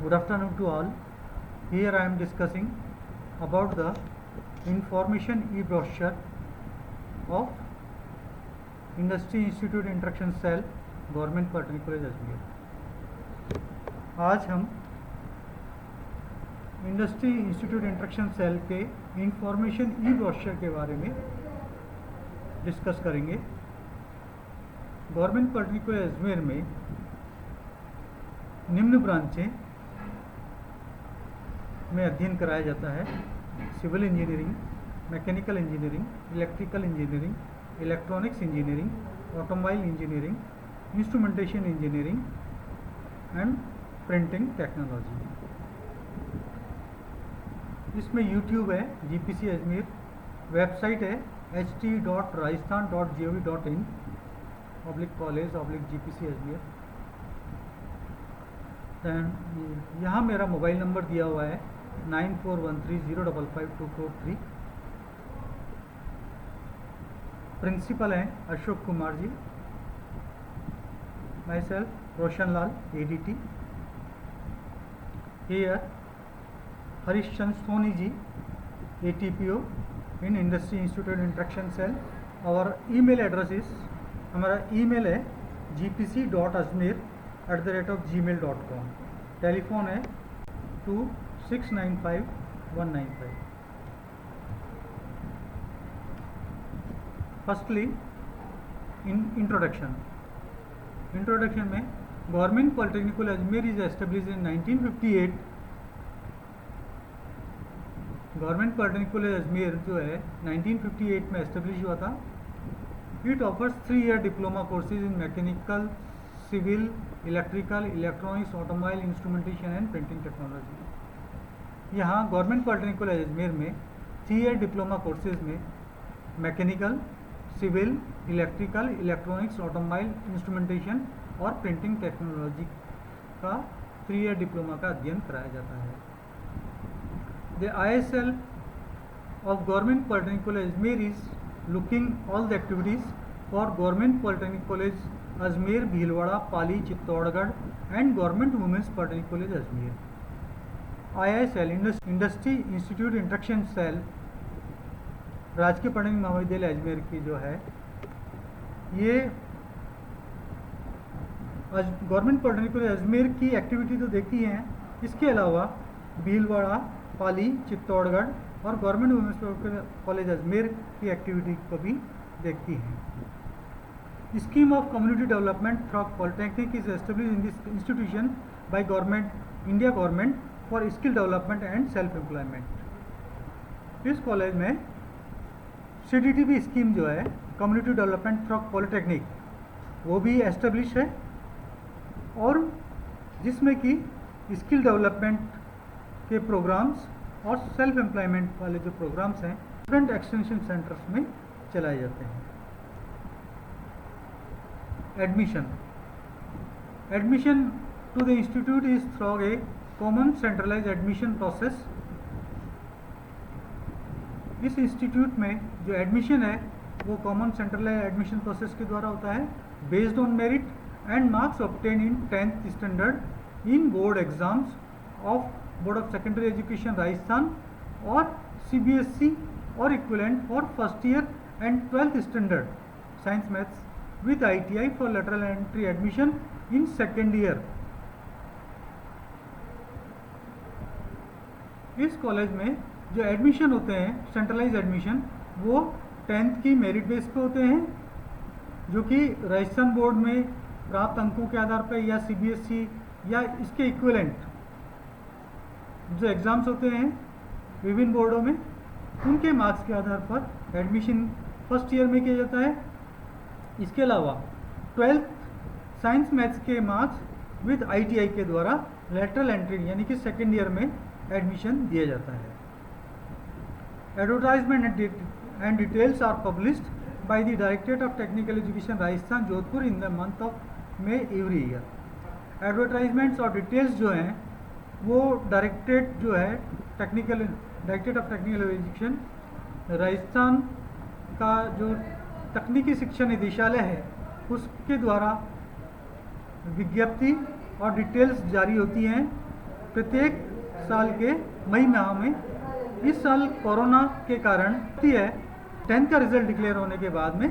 Good afternoon to all. Here I am discussing about the information e-brochure of Industry Institute Interaction Cell, Government Polytechnic College Ajmer. आज हम industry institute interaction cell के information ई-ब्रोशर के बारे में discuss करेंगे। Government polytechnic college Ajmer में निम्न ब्रांचें में अध्ययन कराया जाता है: civil engineering, mechanical engineering, electrical engineering, electronics engineering, automobile engineering, instrumentation engineering and printing technology. इसमें यूट्यूब है, जीपीसी अजमेर, वेबसाइट है ht.rajasthan.gov.in/college/GPC अजमेर। दैन यहाँ मेरा मोबाइल नंबर दिया हुआ है 9413055243। प्रिंसिपल हैं Ashok Kumar ji, myself Roshan Lal ADT। Here Harishchandra Soni ji, ATPO in industry institute interaction cell. और ईमेल एड्रेस इज, हमारा ईमेल है gpc.ajmer@gmail.com। टेलीफोन है 2695-195। फर्स्टली इंट्रोडक्शन में government polytechnic college Ajmer is establish in 1958। Government polytechnic college Ajmer जो है 1958 में एस्टेब्लिश हुआ था। It offers 3-year diploma courses in mechanical, civil, electrical, electronics, automobile, instrumentation and printing technology. यहाँ गवर्नमेंट पॉलिटेक्निक कॉलेज अजमेर में 3-year diploma courses में mechanical, civil, electrical, electronics, automobile, instrumentation और printing technology का 3-year डिप्लोमा का अध्ययन कराया जाता है। The ISL of Government Polytechnic College Ajmer is looking all the activities for Government Polytechnic College Ajmer, Bhilwara, Pali, Chittorgarh and Government Women's Polytechnic College Ajmer। ISL Industry Institute Interaction Cell राजकीय polytechnic महाविद्यालय अजमेर की जो है, ये government polytechnic college Ajmer की activity तो देखती हैं, इसके अलावा भीलवाड़ा, पाली, चित्तौड़गढ़ और गवर्नमेंट वुमेन्स कॉलेज अजमेर की एक्टिविटी को भी देखती हैं। Scheme of community development through polytechnic is establish in this institution by government, India government for skill development and self employment. इस कॉलेज में CDTP स्कीम जो है, कम्युनिटी डेवलपमेंट थ्रू पॉलिटेक्निक, वो भी एस्टेब्लिश है और जिसमें कि स्किल डेवलपमेंट के प्रोग्राम्स और सेल्फ एम्प्लॉयमेंट वाले जो प्रोग्राम्स हैं स्टूडेंट एक्सटेंशन सेंटर्स में चलाए जाते हैं। Admission to the institute is through a common centralised admission process. इस इंस्टीट्यूट में जो एडमिशन है वो कॉमन सेंट्रलाइज्ड एडमिशन प्रोसेस के द्वारा होता है, based on merit and marks obtain in 10th standard in board exams of board of secondary education Rajasthan और CBSE और equivalent for first year and 12th standard science maths with ITI for lateral entry admission in second year. इस college में जो admission होते हैं centralise admission, वो 10th की merit base पे होते हैं, जो कि राजस्थान बोर्ड में प्राप्त अंकों के आधार पर या CBSE या इसके इक्विवेलेंट जो एग्ज़ाम्स होते हैं विभिन्न बोर्डों में, उनके मार्क्स के आधार पर एडमिशन फर्स्ट ईयर में किया जाता है। इसके अलावा 12th साइंस मैथ्स के मार्क्स विद ITI के द्वारा लेटरल एंट्री यानी कि सेकेंड ईयर में एडमिशन दिया जाता है। Advertisement and details are published by the directorate of technical education Rajasthan Jodhpur in the month of May every year. Advertisements और डिटेल्स जो हैं वो directorate of technical education Rajasthan का जो तकनीकी शिक्षा निदेशालय है उसके द्वारा विज्ञप्ति और डिटेल्स जारी होती हैं प्रत्येक साल के मई माह में। इस साल कोरोना के कारण है 10th का रिजल्ट डिक्लेयर होने के बाद में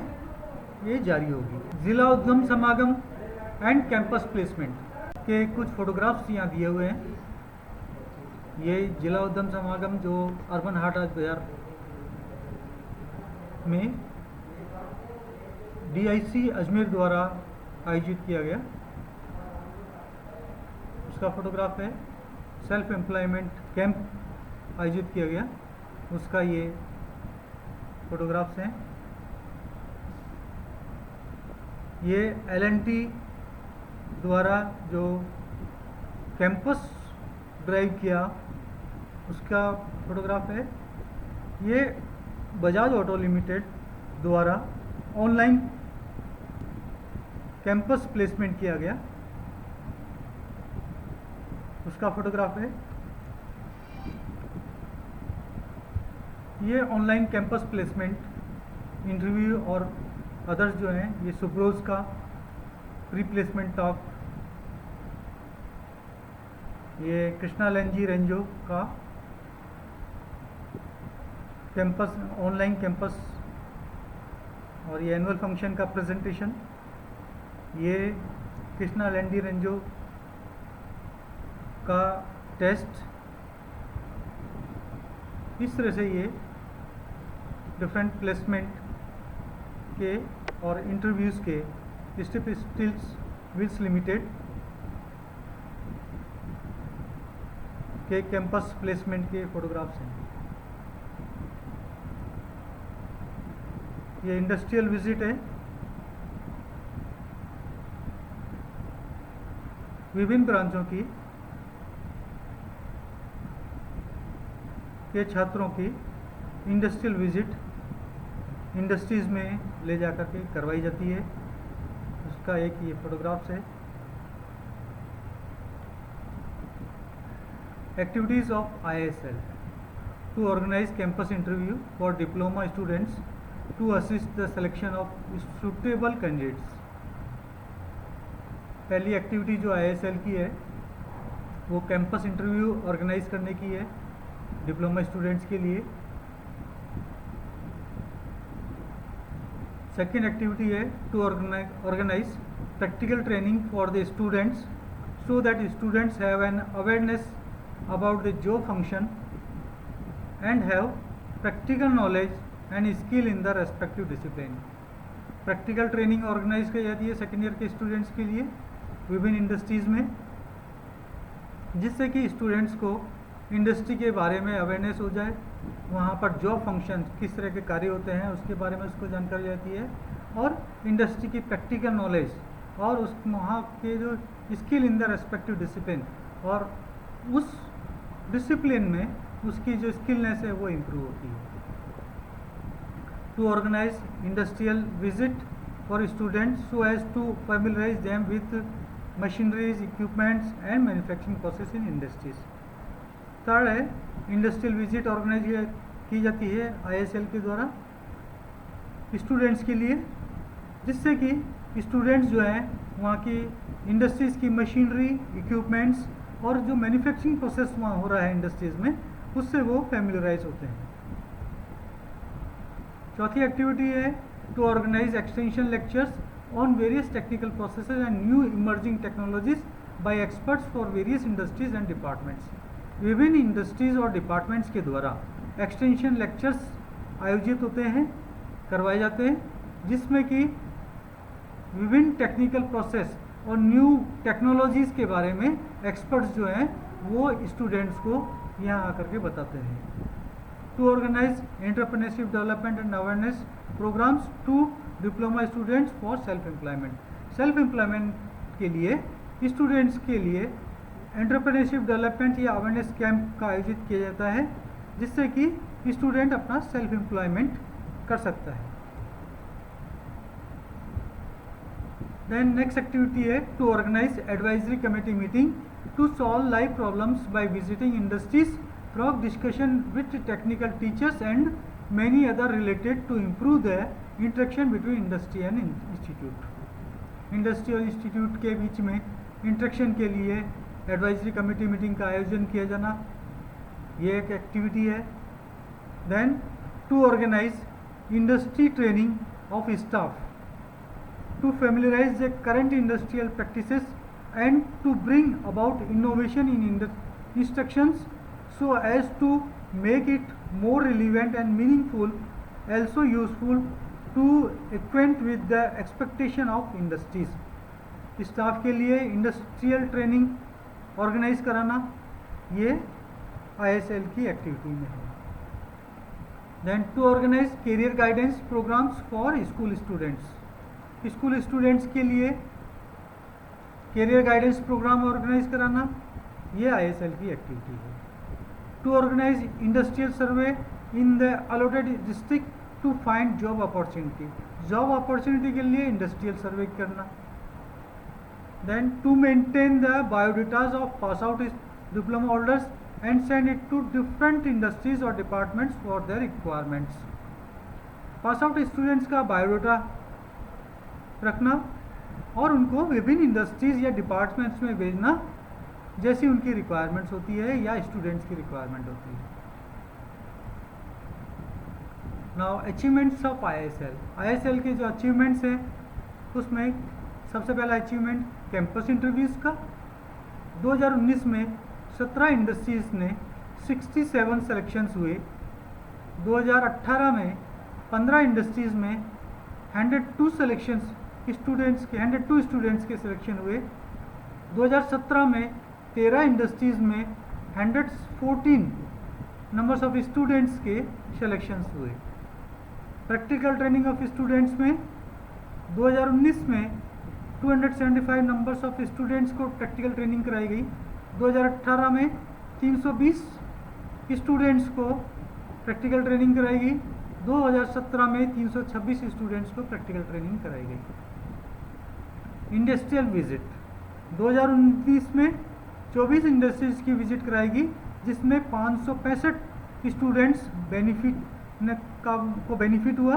ये जारी होगी। ज़िला उद्यम समागम एंड कैंपस प्लेसमेंट के कुछ फोटोग्राफ्स यहाँ दिए हुए हैं। ये जिला उद्यम समागम जो अर्बन हाट आज बाजार में DIC अजमेर द्वारा आयोजित किया गया, उसका फोटोग्राफ है। सेल्फ एम्प्लॉयमेंट कैंप आयोजित किया गया, उसका ये फोटोग्राफ्स हैं। ये L&T द्वारा जो कैंपस ड्राइव किया उसका फोटोग्राफ है। ये बजाज ऑटो लिमिटेड द्वारा ऑनलाइन कैंपस प्लेसमेंट किया गया, उसका फोटोग्राफ है। ये ऑनलाइन कैंपस प्लेसमेंट इंटरव्यू और अदर्स जो हैं, ये सुब्रोज का प्री प्लेसमेंट टॉक, ये कृष्णा लेंजी रेंजो का कैंपस ऑनलाइन कैंपस और ये एनुअल फंक्शन का प्रेजेंटेशन, ये कृष्णा लेंजी रेंजो का टेस्ट। इस तरह से ये डिफरेंट प्लेसमेंट के और इंटरव्यूज़ के स्टेप स्टिल्स विल्स लिमिटेड के कैंपस प्लेसमेंट के फोटोग्राफ्स हैं। ये इंडस्ट्रियल विजिट है। विभिन्न ब्रांचों की के छात्रों की इंडस्ट्रियल विजिट इंडस्ट्रीज़ में ले जाकर के करवाई जाती है, उसका एक ये फोटोग्राफ्स है। Activities of IISL to organize campus interview for diploma students to assist the selection of suitable candidates। पहली एक्टिविटी जो IISL की है वो कैंपस इंटरव्यू ऑर्गेनाइज करने की है डिप्लोमा स्टूडेंट्स के लिए। सेकेंड एक्टिविटी है to organise practical training for the students so that students have an awareness about the job function and have practical knowledge and skill in the respective discipline। Practical training organise की जाती है second year के students के लिए विभिन्न industries में, जिससे कि स्टूडेंट्स को इंडस्ट्री के बारे में अवेयरनेस हो जाए, वहाँ पर जॉब फंक्शन किस तरह के कार्य होते हैं उसके बारे में उसको जानकारी रहती है, और इंडस्ट्री की प्रैक्टिकल नॉलेज और उस वहाँ के जो skill in the respective discipline और उस डिसिप्लिन में उसकी जो स्किलनेस है वो इम्प्रूव होती है। To organise industrial visit for students so as to familiarise them with machineries equipments and manufacturing process in industries. Third है इंडस्ट्रियल विजिट ऑर्गेनाइज की जाती है IISL के द्वारा स्टूडेंट्स के लिए, जिससे कि स्टूडेंट्स जो हैं वहाँ की इंडस्ट्रीज़ की मशीनरी इक्विपमेंट्स और जो मैन्युफैक्चरिंग प्रोसेस वहाँ हो रहा है इंडस्ट्रीज़ में उससे वो फैमिलराइज होते हैं। चौथी एक्टिविटी है to organise extension lectures on various technical processes and new emerging technologies by experts for various industries and departments. विभिन्न इंडस्ट्रीज और डिपार्टमेंट्स के द्वारा एक्सटेंशन लेक्चर्स आयोजित होते हैं, करवाए जाते हैं, जिसमें कि विभिन्न टेक्निकल प्रोसेस और न्यू टेक्नोलॉजीज़ के बारे में एक्सपर्ट्स जो हैं वो स्टूडेंट्स को यहाँ आकर के बताते हैं। To organise entrepreneurship development and awareness programmes to diploma students for self employment. Self employment के लिए स्टूडेंट्स के लिए एंटरप्रेन्योरशिप डेवलपमेंट या अवेयरनेस कैंप का आयोजित किया जाता है, जिससे कि स्टूडेंट अपना सेल्फ एम्प्लॉयमेंट कर सकता है। Then next activity है to organize advisory committee meeting to solve live problems by visiting industries, frog discussion with technical teachers and many other related to improve the interaction between industry and institute। Industry और institute के बीच में interaction के लिए advisory committee meeting का आयोजन किया जाना, ये एक एक्टिविटी है। Then to organise industry training of staff, to familiarize the current industrial practices and to bring about innovation in instructions so as to make it more relevant and meaningful, also useful to acquaint with the expectation of industries. Staff के लिए industrial training organise कराना, ये ISL की activity में है। Then to organise career guidance programmes for school students, school students के लिए career guidance programme organise कराना, ये ISL की एक्टिविटी है। To organise industrial survey in the allotted district to find job opportunity, job opportunity के लिए industrial survey करना। Then to maintain the biodatas of pass out diploma holders and send it to different industries और departments for their requirements, pass out students का biodata रखना और उनको विभिन्न industries या डिपार्टमेंट्स में भेजना जैसी उनकी रिक्वायरमेंट्स होती है या स्टूडेंट्स की रिक्वायरमेंट होती है। नाउ अचीवमेंट्स ऑफ ISL के जो अचीवमेंट्स हैं उसमें सबसे पहला अचीवमेंट कैंपस इंटरव्यूज़ का। 2019 में 17 इंडस्ट्रीज़ ने 67 सिलेक्शंस हुए। 2018 में 15 इंडस्ट्रीज़ में 102 सिलेक्शंस स्टूडेंट्स के 102 स्टूडेंट्स के सिलेक्शन हुए। 2017 में 13 इंडस्ट्रीज़ में 114 नंबर्स ऑफ स्टूडेंट्स के सिलेक्शंस हुए। प्रैक्टिकल ट्रेनिंग ऑफ स्टूडेंट्स में 2019 में 275 नंबर्स ऑफ स्टूडेंट्स को प्रैक्टिकल ट्रेनिंग कराई गई। 2018 में 320 स्टूडेंट्स को प्रैक्टिकल ट्रेनिंग कराई गई। 2017 में 326 स्टूडेंट्स को प्रैक्टिकल ट्रेनिंग कराई गई। इंडस्ट्रियल विजिट 2019 में 24 इंडस्ट्रीज की विजिट कराएगी, जिसमें 565 स्टूडेंट्स को बेनिफिट हुआ।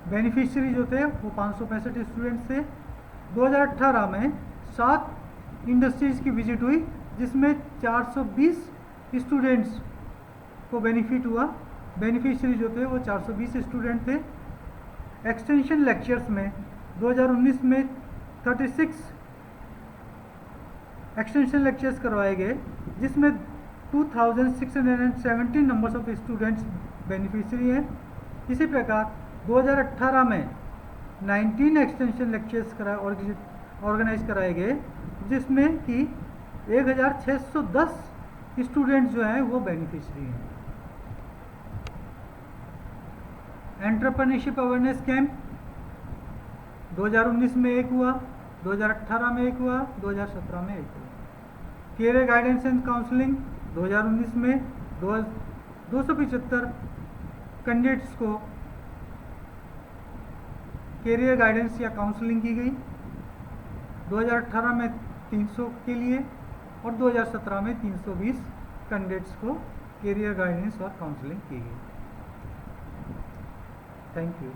बेनिफिशियरी जो थे वो 565 स्टूडेंट्स थे। 2018 में 7 इंडस्ट्रीज की विजिट हुई, जिसमें 420 स्टूडेंट्स को बेनिफिट हुआ। बेनिफिशियरी जो थे वो 420 स्टूडेंट थे। एक्सटेंशन लेक्चर्स में 2019 में 36 एक्सटेंशन लेक्चर्स करवाए गए, जिसमें 2617 नंबर्स ऑफ स्टूडेंट्स बेनिफिशियरी हैं। इसी प्रकार 2018 में 19 एक्सटेंशन लेक्चर्स ऑर्गेनाइज कराए गए, जिसमें कि 1610 स्टूडेंट्स जो हैं वो बेनिफिशियरी हैं। एंटरप्रेन्योरशिप अवेयरनेस कैंप 2019 में एक हुआ, 2018 में एक हुआ, 2017 में एक हुआ। कैरियर गाइडेंस एंड काउंसलिंग 2019 में 275 कैंडिडेट्स को कैरियर गाइडेंस या काउंसलिंग की गई। 2018 में 300 के लिए और 2017 में 320 कैंडिडेट्स को कैरियर गाइडेंस और काउंसलिंग की गई। Thank you.